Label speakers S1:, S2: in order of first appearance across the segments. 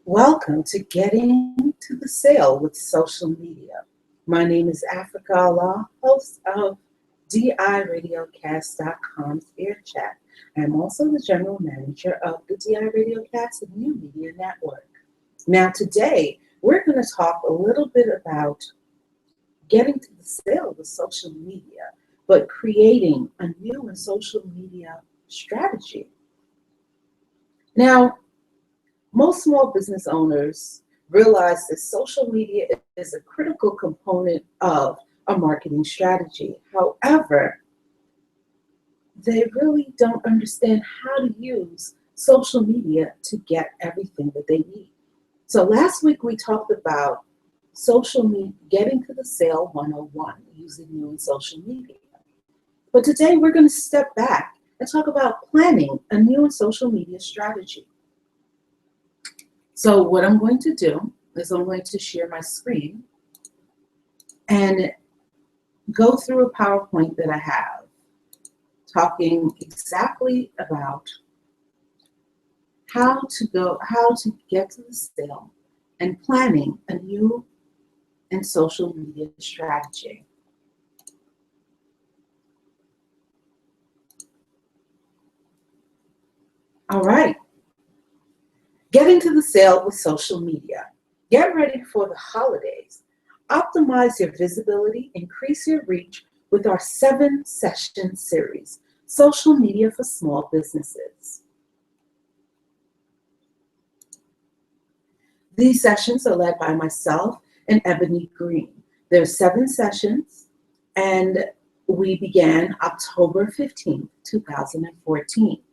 S1: Welcome to Getting to the Sale with Social Media. My name is Africa Allah, host of DIRadiocast.com's Air Chat. I'm also the general manager of the DI Radiocast and New Media Network. Now today, we're going to talk a little bit about getting to the sale with social media, but creating a new and social media strategy. Now, most small business owners realize that social media is a critical component of a marketing strategy. However, they really don't understand how to use social media to get everything that they need. So last week we talked about social media, getting to the sale 101, using new and social media. But today we're going to step back and talk about planning a new and social media strategy. So what I'm going to do is I'm going to share my screen and go through a PowerPoint that I have, talking exactly about how to get to the sale and planning a new and social media strategy. All right. Getting to the sale with social media. Get ready for the holidays. Optimize your visibility, increase your reach with our 7-session series, Social Media for Small Businesses. These sessions are led by myself and Eboni Green. There are 7 sessions, and we began October 15th, 2014.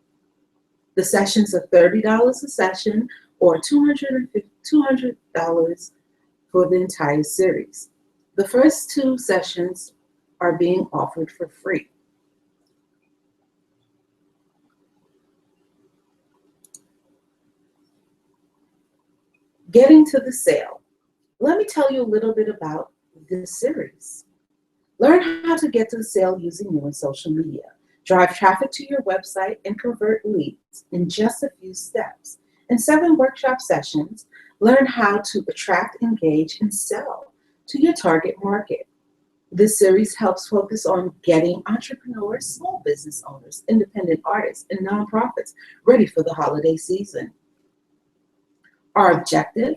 S1: The sessions are $30 a session or $200 for the entire series. The first 2 sessions are being offered for free. Getting to the sale. Let me tell you a little bit about this series. Learn how to get to the sale using new and social media. Drive traffic to your website and convert leads in just a few steps. In 7 workshop sessions, learn how to attract, engage, and sell to your target market. This series helps focus on getting entrepreneurs, small business owners, independent artists, and nonprofits ready for the holiday season. Our objective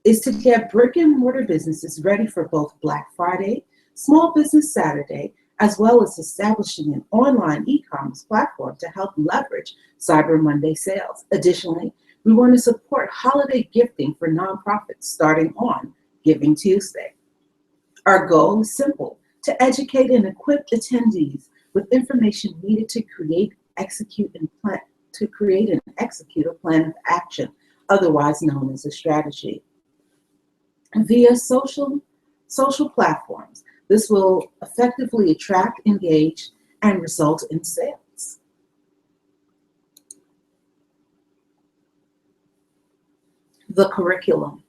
S1: is to get brick and mortar businesses ready for both Black Friday, Small Business Saturday, as well as establishing an online e-commerce platform to help leverage Cyber Monday sales. Additionally, we want to support holiday gifting for nonprofits starting on Giving Tuesday. Our goal is simple: to educate and equip attendees with information needed to create, execute, and execute a plan of action, otherwise known as a strategy. Via social platforms, this will effectively attract, engage, and result in sales. The curriculum.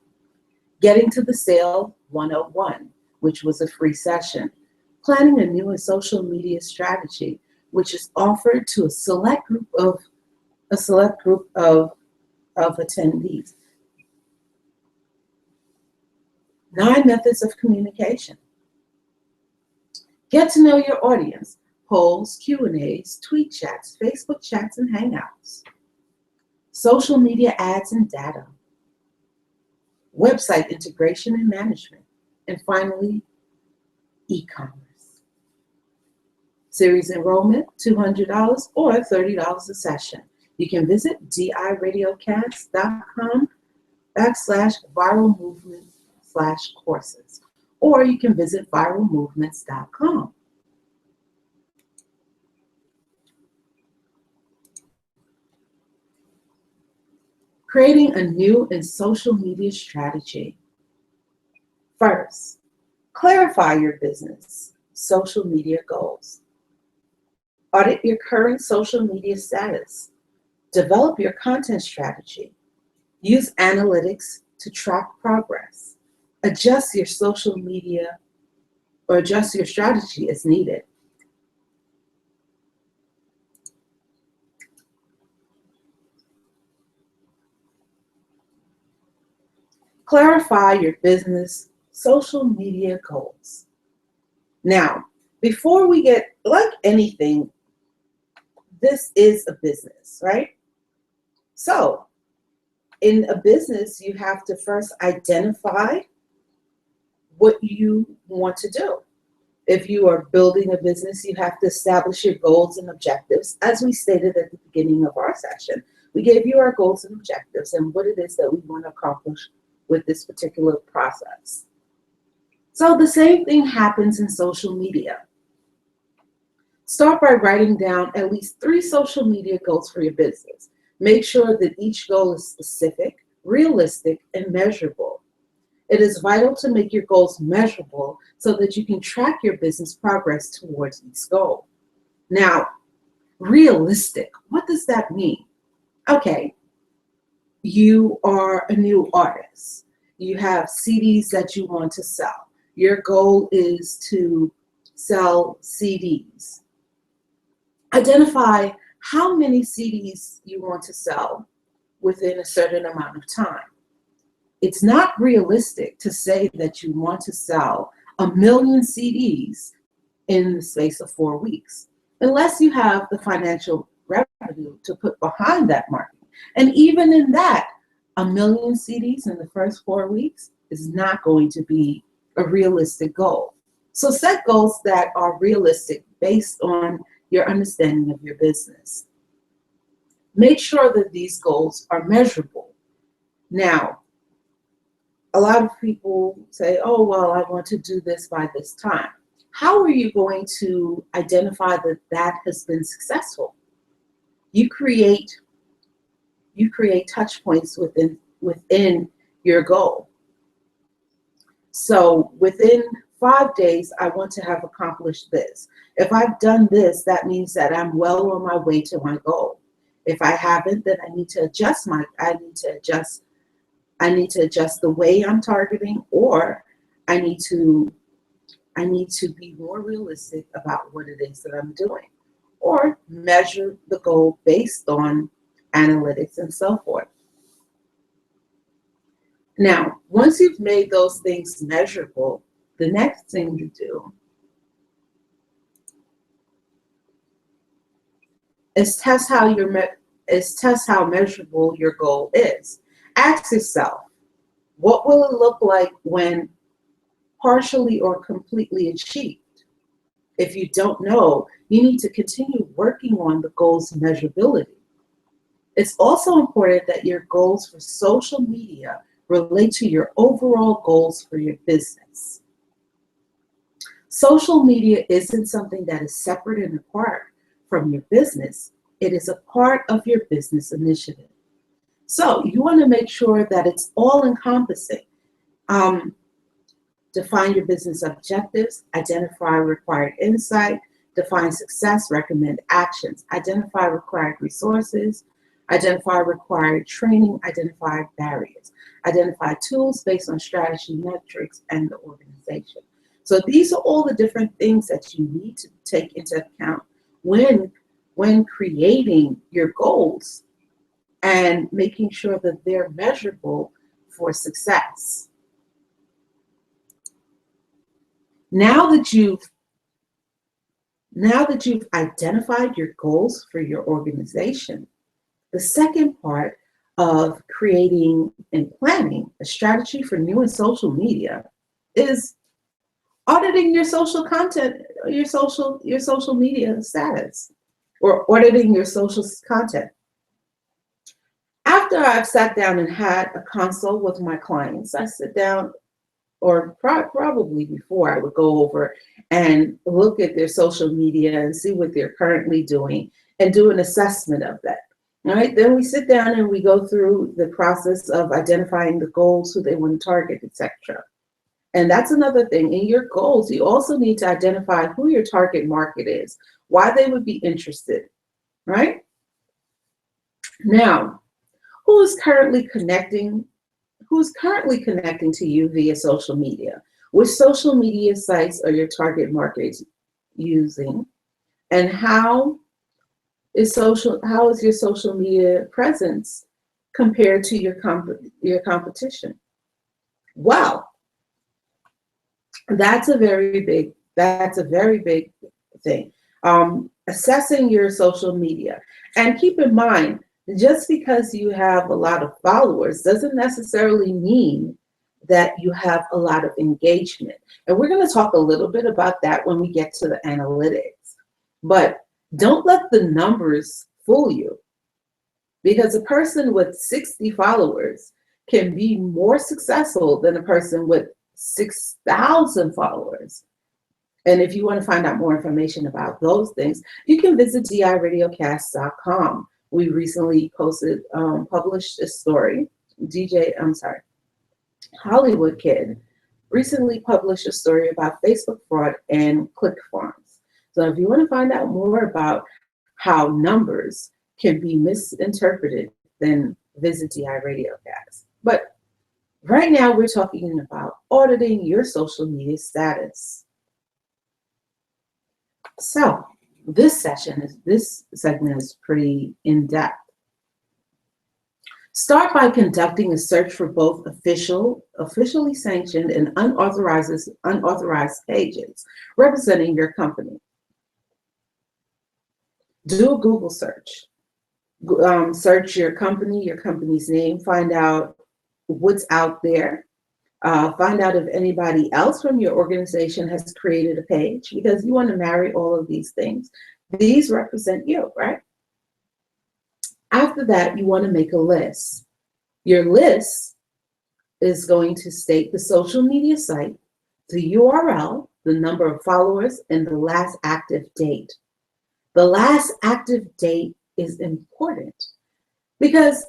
S1: Getting to the Sale 101, which was a free session. Planning a new and social media strategy, which is offered to a select group of attendees. 9 methods of communication. Get to know your audience. Polls, Q&As, tweet chats, Facebook chats, and Hangouts. Social media ads and data. Website integration and management. And finally, e-commerce. Series enrollment, $200 or $30 a session. You can visit diradiocast.com/viralmovement/courses, or you can visit viralmovements.com. Creating a new and social media strategy. First, clarify your business social media goals. Audit your current social media status. Develop your content strategy. Use analytics to track progress. Adjust your social media or adjust your strategy as needed. Clarify your business social media goals. Now, before we get, like anything, this is a business, right? So, in a business, you have to first identify what you want to do. If you are building a business, you have to establish your goals and objectives. As we stated at the beginning of our session, we gave you our goals and objectives and what it is that we want to accomplish with this particular process. So the same thing happens in social media. Start by writing down at least 3 social media goals for your business. Make sure that each goal is specific, realistic, and measurable. It is vital to make your goals measurable so that you can track your business progress towards each goal. Now, realistic, what does that mean? Okay, you are a new artist. You have CDs that you want to sell. Your goal is to sell CDs. Identify how many CDs you want to sell within a certain amount of time. It's not realistic to say that you want to sell 1 million CDs in the space of 4 weeks, unless you have the financial revenue to put behind that marketing. And even in that, 1 million CDs in the first 4 weeks is not going to be a realistic goal. So set goals that are realistic based on your understanding of your business. Make sure that these goals are measurable. Now, a lot of people say, oh, well, I want to do this by this time. How are you going to identify that that has been successful? You create touch points within your goal. So within 5 days, I want to have accomplished this. If I've done this, that means that I'm well on my way to my goal. If I haven't, then I need to adjust the way I'm targeting, or I need to be more realistic about what it is that I'm doing, or measure the goal based on analytics and so forth. Now, once you've made those things measurable, the next thing to do is test how measurable your goal is. Ask yourself, what will it look like when partially or completely achieved? If you don't know, you need to continue working on the goal's measurability. It's also important that your goals for social media relate to your overall goals for your business. Social media isn't something that is separate and apart from your business. It is a part of your business initiative. So you want to make sure that it's all encompassing. Define your business objectives, identify required insight, define success, recommend actions, identify required resources, identify required training, identify barriers, identify tools based on strategy, metrics, and the organization. So these are all the different things that you need to take into account when creating your goals and making sure that they're measurable for success. Now that you've identified your goals for your organization, the second part of creating and planning a strategy for new and social media is auditing your social content, your social media status, or auditing your social content. After I've sat down and had a consult with my clients, I sit down, or probably before, I would go over and look at their social media and see what they're currently doing and do an assessment of that. All right, then we sit down and we go through the process of identifying the goals, who they want to target, etc. And that's another thing. In your goals, you also need to identify who your target market is, why they would be interested, right? Now, who's currently connecting to you via social media? Which social media sites are your target market using? And how is your social media presence compared to your competition? Wow, that's a very big thing. Assessing your social media. And keep in mind, just because you have a lot of followers doesn't necessarily mean that you have a lot of engagement. And we're going to talk a little bit about that when we get to the analytics. But don't let the numbers fool you, because a person with 60 followers can be more successful than a person with 6,000 followers. And if you want to find out more information about those things, you can visit diradiocast.com. We recently published a story. Hollywood Kid recently published a story about Facebook fraud and click farms. So if you want to find out more about how numbers can be misinterpreted, then visit DI Radiocast. But right now we're talking about auditing your social media status. So this segment is pretty in-depth. Start by conducting a search for both officially sanctioned and unauthorized pages representing your company. Do a Google search. Search your company's name, find out what's out there. Find out if anybody else from your organization has created a page, because you want to marry all of these things. These represent you, right? After that, you want to make a list. Your list is going to state the social media site, the URL, the number of followers, and the last active date. The last active date is important because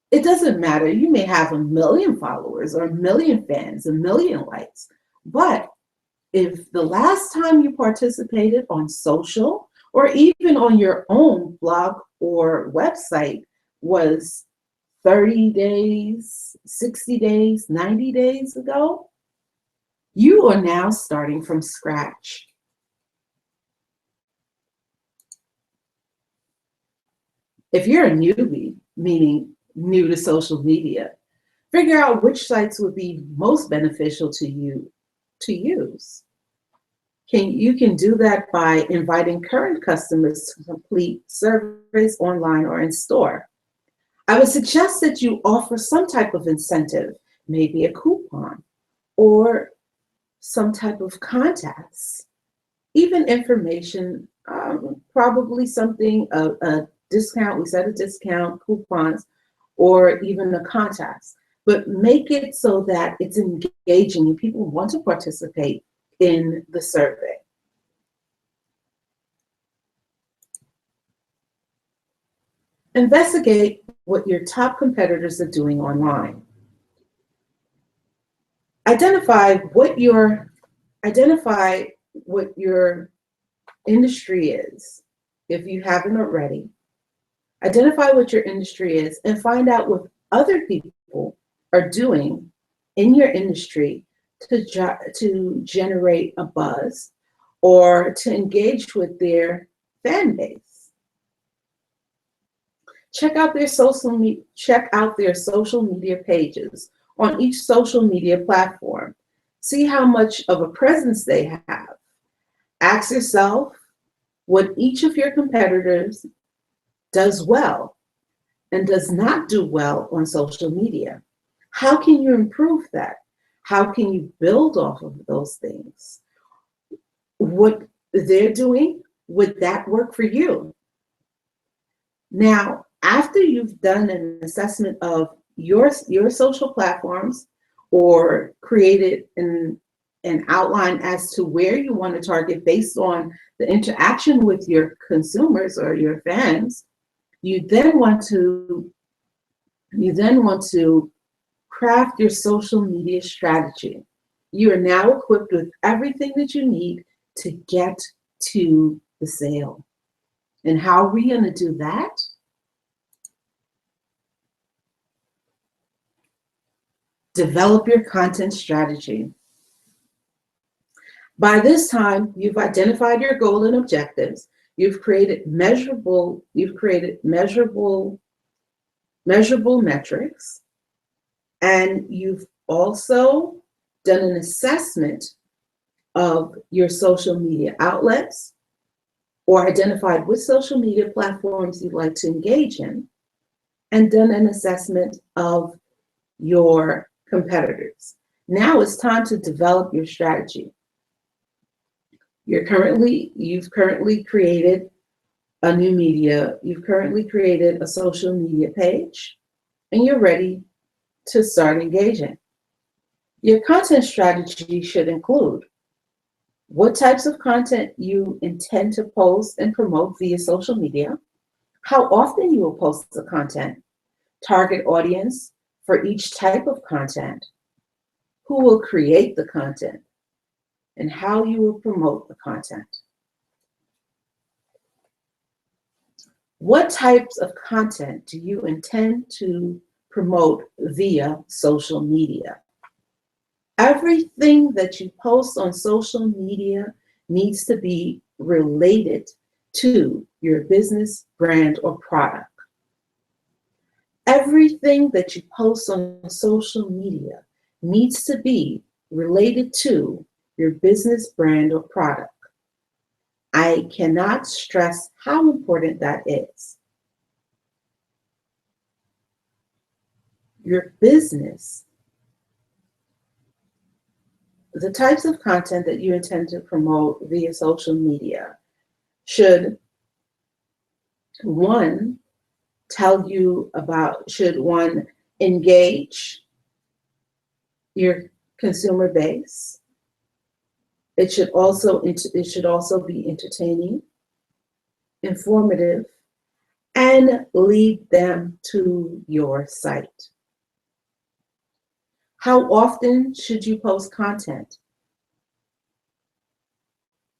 S1: it doesn't matter. You may have 1 million followers or 1 million fans, 1 million likes, but if the last time you participated on social or even on your own blog or website was 30 days, 60 days, 90 days ago, you are now starting from scratch. If you're a newbie, meaning new to social media, figure out which sites would be most beneficial to you to use. You can do that by inviting current customers to complete surveys online or in store. I would suggest that you offer some type of incentive, maybe a coupon or some type of contest, even information, probably something, a discount, we said a discount, coupons, or even a contest. But make it so that it's engaging and people want to participate in the survey. Investigate what your top competitors are doing online. Identify what your industry is, if you haven't already. Identify what your industry is and find out what other people are doing in your industry to generate a buzz or to engage with their fan base. Check out their social media pages on each social media platform. See how much of a presence they have. Ask yourself what each of your competitors does well and does not do well on social media. How can you improve that? How can you build off of those things? What they're doing, would that work for you? Now, after you've done an assessment of your social platforms or created an outline as to where you want to target based on the interaction with your consumers or your fans, you then want to craft your social media strategy. You are now equipped with everything that you need to get to the sale. And how are we going to do that? Develop your content strategy. By this time, you've identified your goal and objectives. You've created measurable metrics, and you've also done an assessment of your social media outlets or identified which social media platforms you'd like to engage in, and done an assessment of your competitors. Now it's time to develop your strategy. You've currently created you've currently created a social media page, and you're ready to start engaging. Your content strategy should include what types of content you intend to post and promote via social media, how often you will post the content, target audience for each type of content, who will create the content, and how you will promote the content. What types of content do you intend to promote via social media? Everything that you post on social media needs to be related to your business, brand, or product. Everything that you post on social media needs to be related to your business, brand, or product. I cannot stress how important that is. Your business, the types of content that you intend to promote via social media should, one, should one engage your consumer base. It should also be entertaining, informative, and lead them to your site. How often should you post content?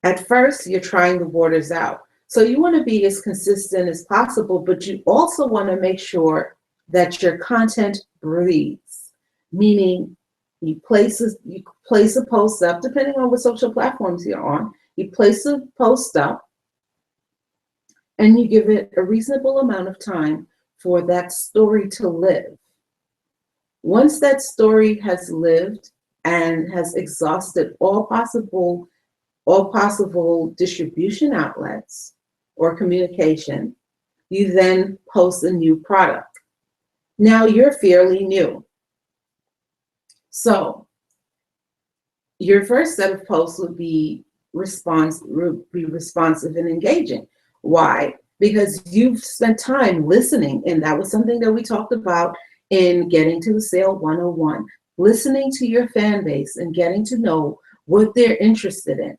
S1: At first, you're trying the waters out. So you want to be as consistent as possible, but you also want to make sure that your content breathes, meaning you place a post up, depending on what social platforms you're on. You place a post up and you give it a reasonable amount of time for that story to live. Once that story has lived and has exhausted all possible distribution outlets or communication, you then post a new product. Now you're fairly new. So your first set of posts would be responsive and engaging. Why? Because you've spent time listening, and that was something that we talked about in Getting to the Sale 101, listening to your fan base and getting to know what they're interested in.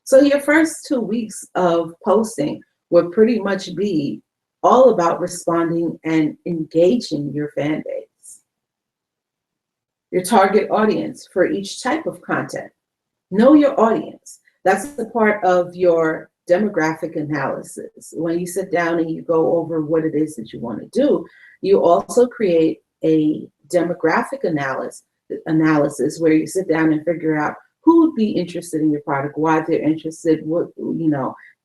S1: So your first 2 weeks of posting would pretty much be all about responding and engaging your fan base. Your target audience for each type of content. Know your audience. That's the part of your demographic analysis. When you sit down and you go over what it is that you want to do, you also create a demographic analysis where you sit down and figure out who would be interested in your product, why they're interested, what,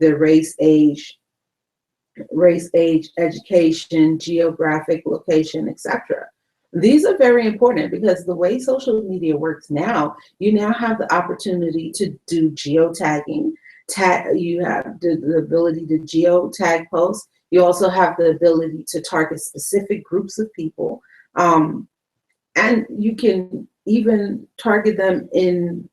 S1: their race, age, education, geographic location, etc. These are very important because the way social media works now, you now have the opportunity to do geotagging. You have the ability to geotag posts. You also have the ability to target specific groups of people. And you can even target them in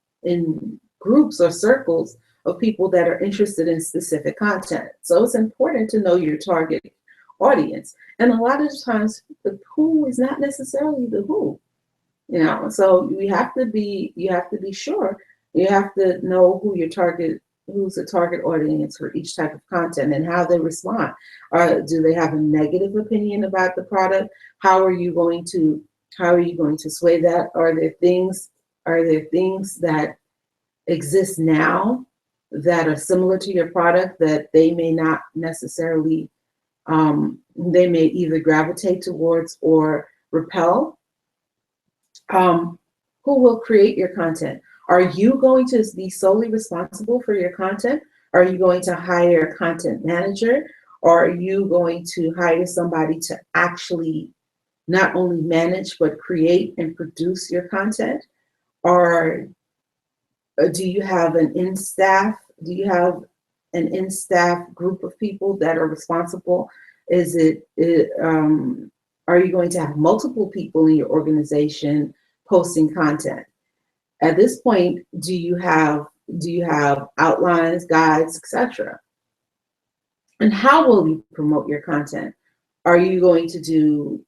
S1: groups or circles of people that are interested in specific content. So it's important to know your target audience. And a lot of times the who is not necessarily the who. So you have to be sure. You have to know who's the target audience for each type of content and how they respond. Do they have a negative opinion about the product? How are you going to sway that? Are there things that exist now that are similar to your product that they may not necessarily, they may either gravitate towards or repel? Who will create your content? Are you going to be solely responsible for your content? Are you going to hire a content manager? Or are you going to hire somebody to actually not only manage, but create and produce your content? Or do you have an in-staff? Do you have an in-staff group of people that are responsible? Are you going to have multiple people in your organization posting content? At this point, do you have outlines, guides, etc.? And how will you promote your content? Are you going to do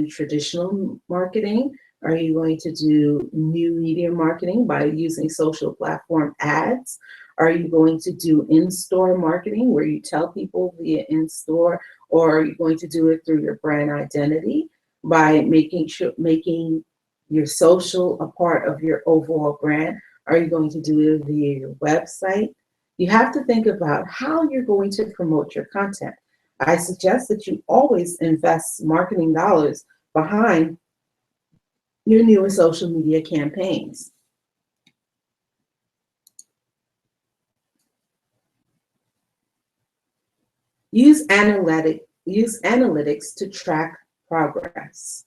S1: traditional marketing? Are you going to do new media marketing by using social platform ads? Are you going to do in-store marketing where you tell people via in-store, or are you going to do it through your brand identity by making your social a part of your overall brand? Are you going to do it via your website? You have to think about how you're going to promote your content. I suggest that you always invest marketing dollars behind your new social media campaigns. Use analytics to track progress.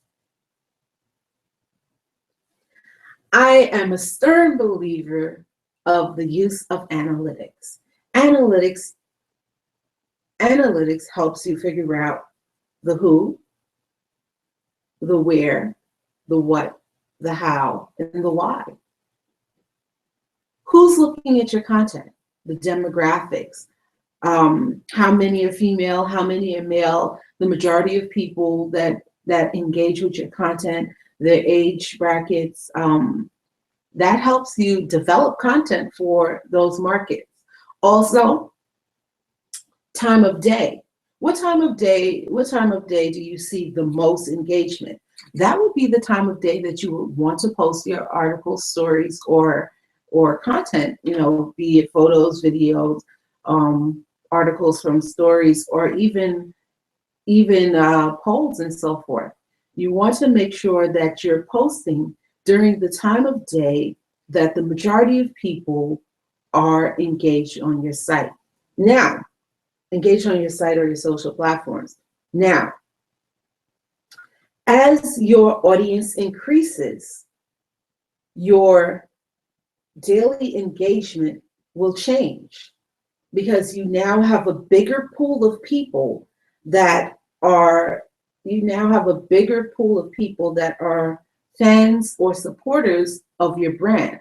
S1: I am a stern believer of the use of analytics. Analytics helps you figure out the who, the where, the what, the how, and the why. Who's looking at your content? The demographics. How many are female? How many are male? The majority of people that engage with your content, their age brackets. That helps you develop content for those markets. Also, time of day. What time of day do you see the most engagement? That would be the time of day that you would want to post your articles, stories, or content, be it photos, videos, articles from stories, or even polls and so forth. You want to make sure that you're posting during the time of day that the majority of people are engaged on your site. Now, engaged on your site or your social platforms. Now, as your audience increases, your daily engagement will change because you now have a bigger pool of people that are fans or supporters of your brand.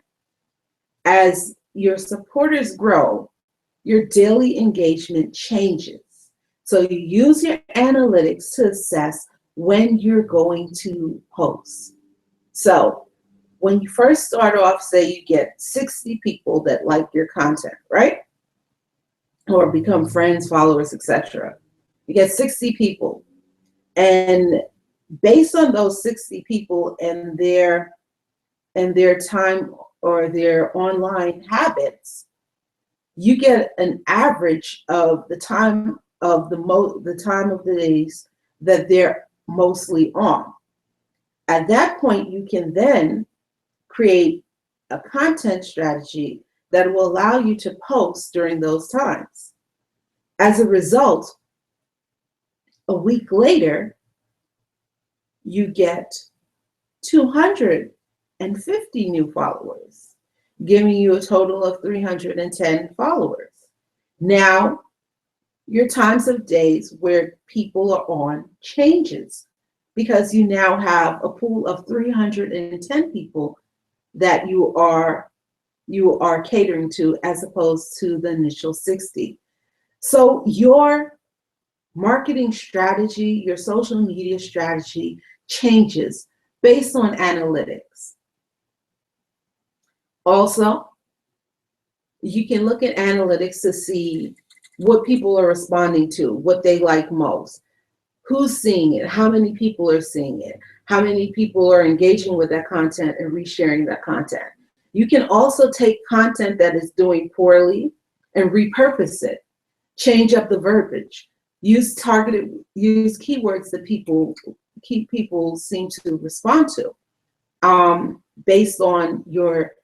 S1: As your supporters grow, your daily engagement changes. So you use your analytics to assess when you're going to post. So when you first start off, say you get 60 people that like your content, right? Or become friends, followers, etc. You get 60 people. And based on those 60 people and their time or their online habits, you get an average of the time of the days that they're mostly on. At that point, you can then create a content strategy that will allow you to post during those times. As a result, a week later, you get 250 new followers, giving you a total of 310 followers. Now, your times of days where people are on changes because you now have a pool of 310 people that you are catering to as opposed to the initial 60. So your marketing strategy, your social media strategy changes based on analytics. Also, you can look at analytics to see what people are responding to, what they like most, who's seeing it, how many people are seeing it, how many people are engaging with that content and resharing that content. You can also take content that is doing poorly and repurpose it, change up the verbiage, use keywords that people seem to respond to, based on your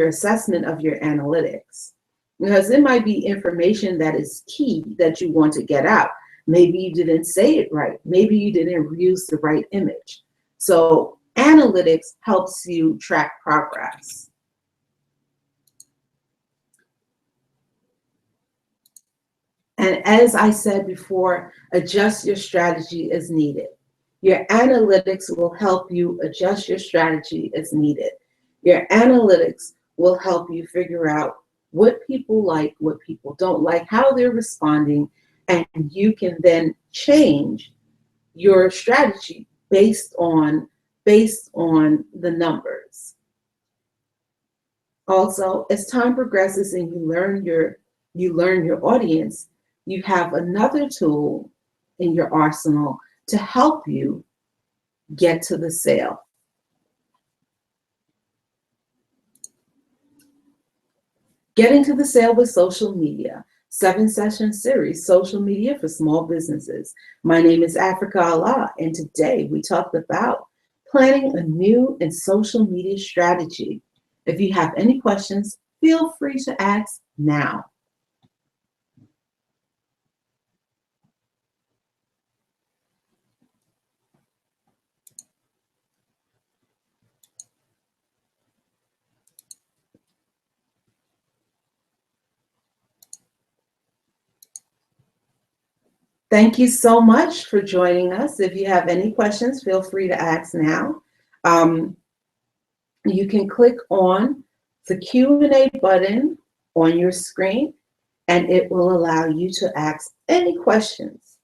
S1: assessment of your analytics. Because it might be information that is key that you want to get out. Maybe you didn't say it right. Maybe you didn't use the right image. So analytics helps you track progress. And as I said before, adjust your strategy as needed. Your analytics will help you adjust your strategy as needed. Your analytics will help you figure out what people like, what people don't like, how they're responding, and you can then change your strategy based on the numbers. Also, as time progresses and you learn your audience, you have another tool in your arsenal to help you get to the sale. Getting to the sale with social media, 7-session series, social media for small businesses. My name is Africa Allah, and today we talked about planning a new and social media strategy. If you have any questions, feel free to ask now. Thank you so much for joining us. If you have any questions, feel free to ask now. Um, you can click on the Q&A button on your screen, and it will allow you to ask any questions.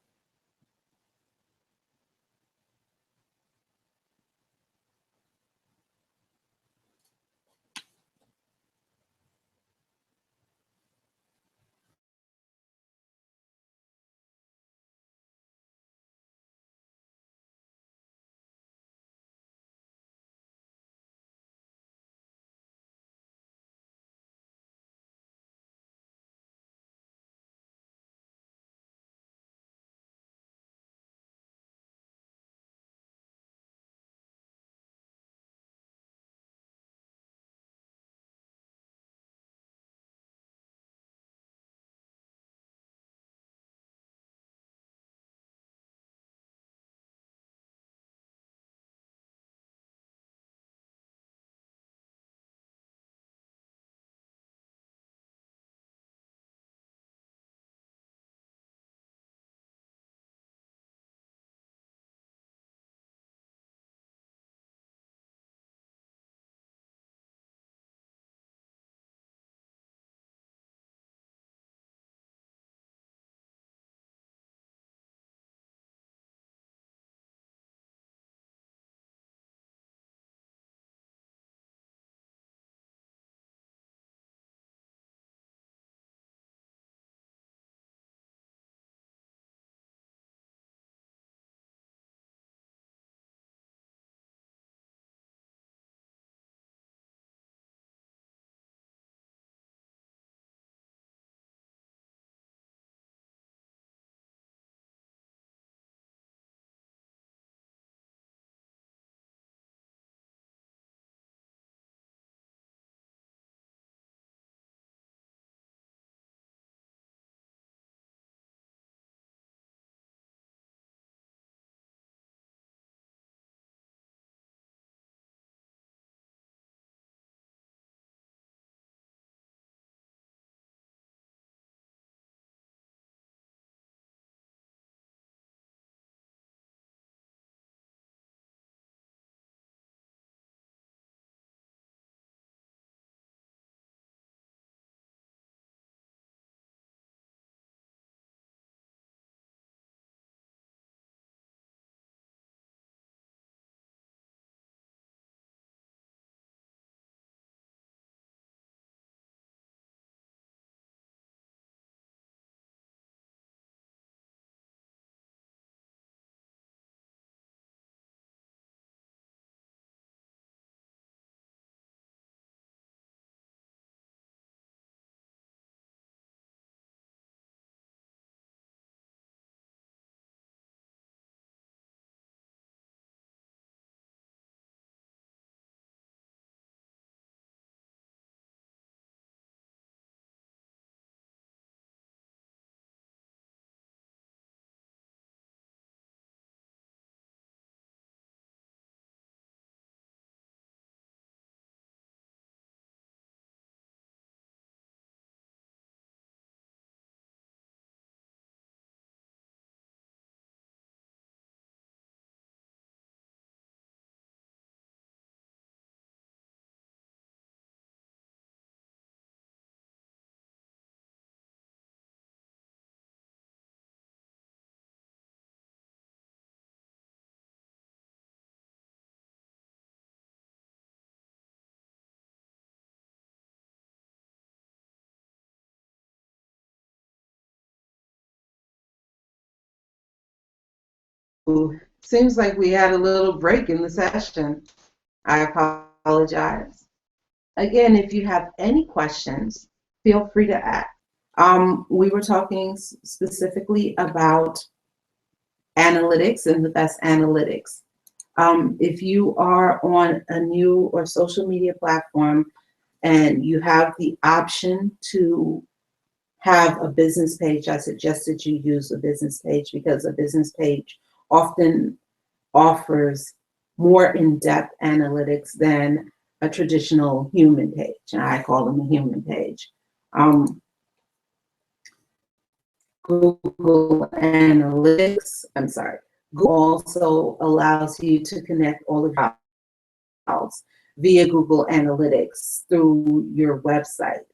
S1: seems like we had a little break in the session. I apologize. Again, if you have any questions, feel free to ask. We were talking specifically about analytics and the best analytics. If you are on a new or social media platform and you have the option to have a business page, I suggest that you use a business page because a business page often offers more in-depth analytics than a traditional human page. I call them a human page. Google Analytics, I'm sorry, Google also allows you to connect all of your files via Google Analytics through your website.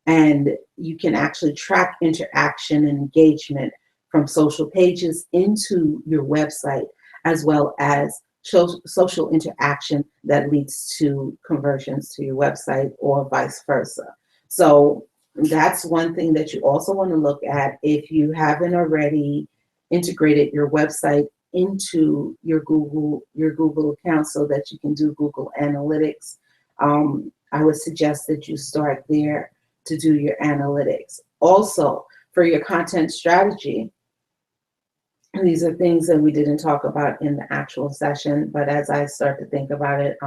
S1: And you can actually track interaction and engagement from social pages into your website, as well as social interaction that leads to conversions to your website or vice versa. So that's one thing that you also want to look at if you haven't already integrated your website into your Google account so that you can do Google Analytics. I would suggest that you start there to do your analytics. Also, for your content strategy, and these are things that we didn't talk about in the actual session, but as I start to think about it,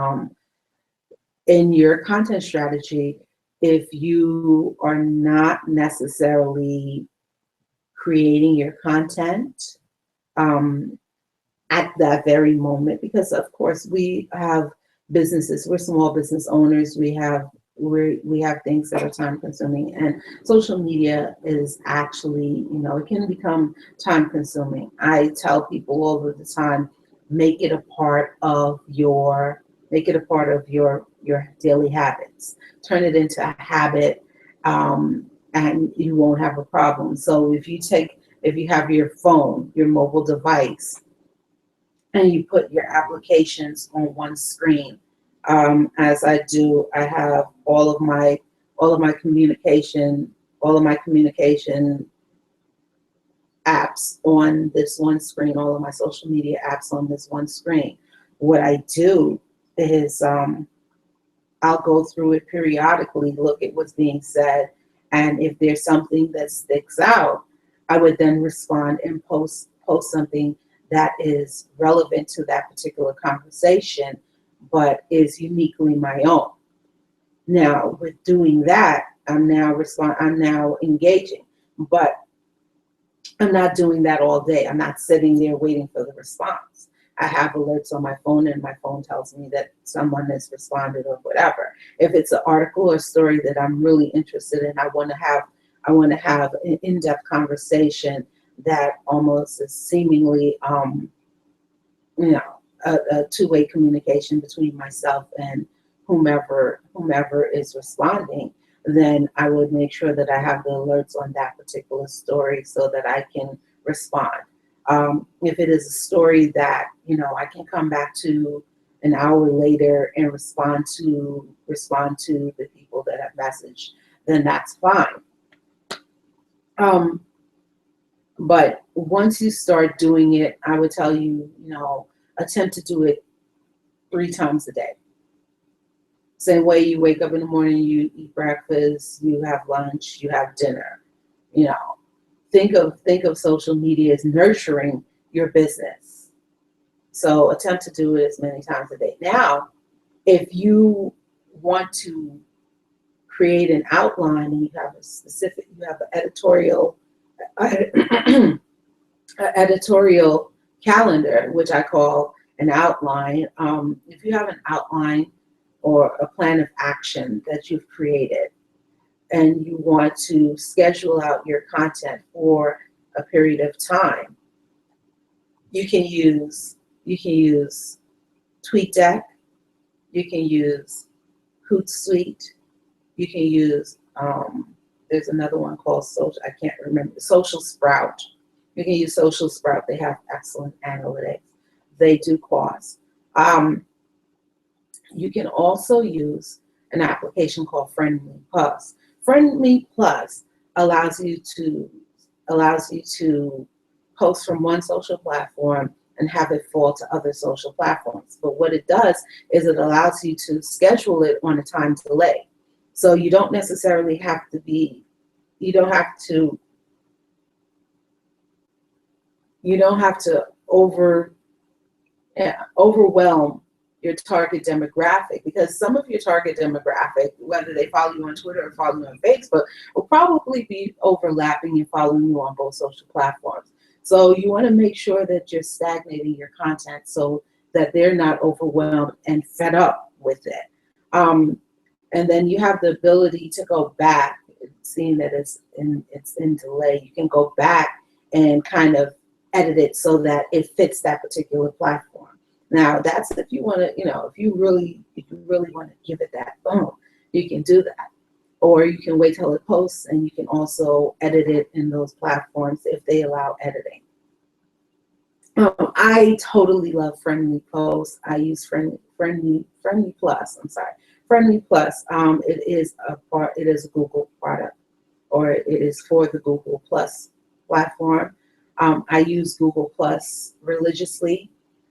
S1: in your content strategy, if you are not necessarily creating your content at that very moment, because of course we have businesses, we're small business owners, we have things that are time consuming, and social media is actually, it can become time consuming. I tell people all of the time, make it a part of your daily habits. Turn it into a habit, and you won't have a problem. So if you have your phone, your mobile device, and you put your applications on one screen, as I do, I have all of my communication apps on this one screen, all of my social media apps on this one screen. What I do is I'll go through it periodically, look at what's being said, and if there's something that sticks out, I would then respond and post something that is relevant to that particular conversation, but is uniquely my own. Now, with doing that, I'm now engaging, but I'm not doing that all day. I'm not sitting there waiting for the response. I have alerts on my phone, and my phone tells me that someone has responded or whatever. If it's an article or story that I'm really interested in, I want to have an in-depth conversation that almost is seemingly, a two-way communication between myself and whomever is responding. Then I would make sure that I have the alerts on that particular story so that I can respond. If it is a story that I can come back to an hour later and respond to the people that have messaged, then that's fine. But once you start doing it, I would tell you, attempt to do it 3 times a day. Same way you wake up in the morning, you eat breakfast, you have lunch, you have dinner. Think of social media as nurturing your business. So attempt to do it as many times a day. Now, if you want to create an outline and you have an editorial calendar, which I call an outline. If you have an outline or a plan of action that you've created and you want to schedule out your content for a period of time, you can use TweetDeck, you can use Hootsuite, you can use there's another one called I can't remember, Social Sprout. You can use Social Sprout. They have excellent analytics. They do cost. You can also use an application called Friendly Plus. Friendly Plus allows you to post from one social platform and have it fall to other social platforms. But what it does is it allows you to schedule it on a time delay. So you don't necessarily have to be, you don't have to, you don't have to overwhelm your target demographic, because some of your target demographic, whether they follow you on Twitter or follow you on Facebook, will probably be overlapping and following you on both social platforms. So you want to make sure that you're stagnating your content so that they're not overwhelmed and fed up with it. And then you have the ability to go back, seeing that it's in delay. You can go back and kind of edit it so that it fits that particular platform. Now, that's if you want to, if you really want to give it that boom, you can do that. Or you can wait till it posts, and you can also edit it in those platforms if they allow editing. I totally love Friendly Post. I use Friendly Plus. I'm sorry, Friendly Plus. It is a Google product, or it is for the Google Plus platform. I use Google Plus religiously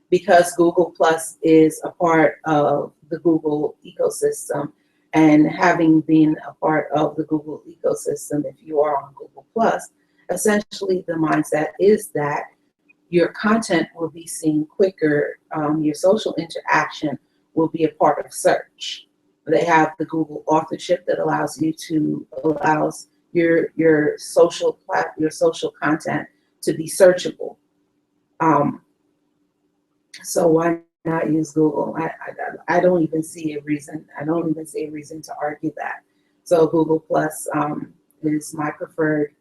S1: because Google Plus is a part of the Google ecosystem. And having been a part of the Google ecosystem, if you are on Google Plus, essentially the mindset is that your content will be seen quicker. Your social interaction will be a part of search. They have the Google authorship that allows your social content to be searchable. So why not use Google? I don't even see a reason. I don't even see a reason to argue that. So Google Plus is my preferred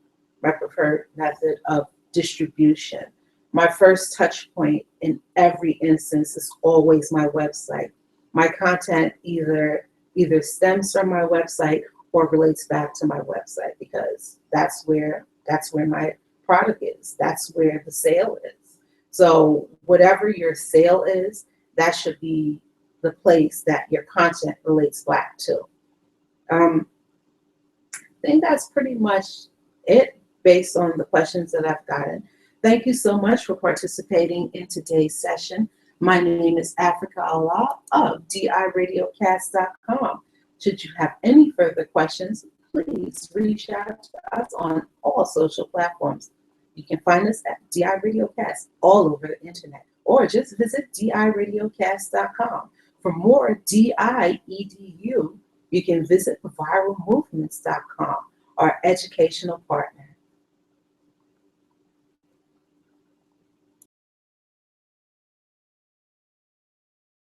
S1: method of distribution. My first touch point in every instance is always my website. My content either stems from my website or relates back to my website, because that's where my product is. That's where the sale is. So whatever your sale is, that should be the place that your content relates back to. I think that's pretty much it based on the questions that I've gotten. Thank you so much for participating in today's session. My name is Africa Allah of diradiocast.com. Should you have any further questions, please reach out to us on all social platforms. You can find us at DI Radiocast all over the internet, or just visit diradiocast.com. For more DIEDU, you can visit viralmovements.com, our educational partner.